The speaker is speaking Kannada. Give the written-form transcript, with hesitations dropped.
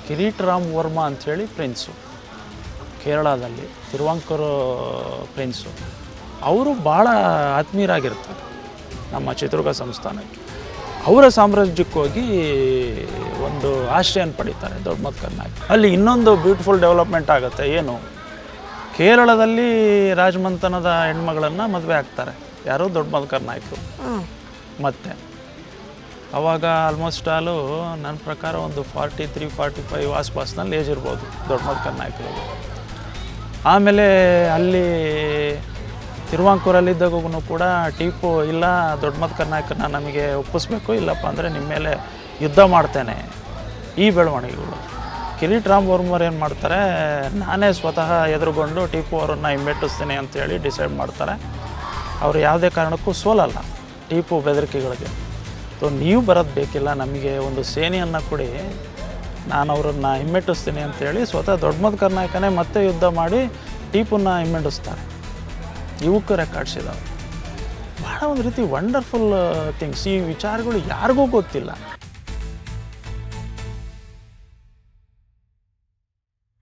ಕಿರೀಟ್ ರಾಮ್ ವರ್ಮಾ ಅಂಥೇಳಿ ಪ್ರಿನ್ಸು, ಕೇರಳದಲ್ಲಿ ತಿರುವಾಂಕೂರು ಪ್ರಿನ್ಸು. ಅವರು ಭಾಳ ಆತ್ಮೀಯರಾಗಿರ್ತಾರೆ ನಮ್ಮ ಚಿತ್ರದುರ್ಗ ಸಂಸ್ಥಾನಕ್ಕೆ. ಅವರ ಸಾಮ್ರಾಜ್ಯಕ್ಕೆ ಹೋಗಿ ಒಂದು ಆಶ್ರಯನ ಪಡೀತಾರೆ ದೊಡ್ಡ ಮದ್ಕರ್ ನಾಯಕ್. ಅಲ್ಲಿ ಇನ್ನೊಂದು ಬ್ಯೂಟಿಫುಲ್ ಡೆವಲಪ್ಮೆಂಟ್ ಆಗುತ್ತೆ. ಏನು, ಕೇರಳದಲ್ಲಿ ರಾಜಮಂತನದ ಹೆಣ್ಮಗಳನ್ನು ಮದುವೆ ಆಗ್ತಾರೆ ಯಾರು, ದೊಡ್ಡ ಮದ್ಕರ್ ನಾಯಕರು. ಮತ್ತು ಅವಾಗ ಆಲ್ಮೋಸ್ಟ್ ಆಲು ನನ್ನ ಪ್ರಕಾರ ಒಂದು 43-45 ಆಸ್ಪಾಸ್ನಲ್ಲಿ ಏಜ್ ಇರ್ಬೋದು ದೊಡ್ಡ ಮದ್ಕರ್ ನಾಯಕರಿಗೆ. ಆಮೇಲೆ ಅಲ್ಲಿ ತಿರುವಾಂಕೂರಲ್ಲಿದ್ದಾಗೂ ಕೂಡ ಟಿಪ್ಪು ಇಲ್ಲ, ದೊಡ್ಡ ಮದ್ಕರ್ ನಾಯಕರನ್ನ ನಮಗೆ ಒಪ್ಪಿಸ್ಬೇಕು, ಇಲ್ಲಪ್ಪ ಅಂದರೆ ನಿಮ್ಮ ಮೇಲೆ ಯುದ್ಧ ಮಾಡ್ತೇನೆ. ಈ ಬೆಳವಣಿಗೆಗಳು. ಕಿರೀಟ್ ರಾಮ್ ವರ್ಮರ್ ಏನು ಮಾಡ್ತಾರೆ, ನಾನೇ ಸ್ವತಃ ಎದುರುಗೊಂಡು ಟಿಪ್ಪು ಅವರನ್ನು ಹಿಮ್ಮೆಟ್ಟಿಸ್ತೀನಿ ಅಂತೇಳಿ ಡಿಸೈಡ್ ಮಾಡ್ತಾರೆ. ಅವರು ಯಾವುದೇ ಕಾರಣಕ್ಕೂ ಸೋಲಲ್ಲ ಟಿಪ್ಪು ಬೆದರಿಕೆಗಳಿಗೆ. ಸೊ ನೀವು ಬರೋದು ಬೇಕಿಲ್ಲ, ನಮಗೆ ಒಂದು ಸೇನೆಯನ್ನು ಕೊಡಿ, ನಾನು ಅವರನ್ನು ಹಿಮ್ಮೆಟ್ಟಿಸ್ತೀನಿ ಅಂತೇಳಿ ಸ್ವತಃ ದೊಡ್ಡ ಮದ್ಕರ್ ನಾಯಕನೇ ಮತ್ತೆ ಯುದ್ಧ ಮಾಡಿ ಟಿಪ್ಪುನ ಹಿಮ್ಮೆಟ್ಟಿಸ್ತಾರೆ. ಇವಕ್ಕೂ ರೆಕಾರ್ಡ್ಸ್ ಇದ್ದಾವೆ. ಭಾಳ ಒಂದು ರೀತಿ ವಂಡರ್ಫುಲ್ ಥಿಂಗ್ಸ್. ಈ ವಿಚಾರಗಳು ಯಾರಿಗೂ ಗೊತ್ತಿಲ್ಲ.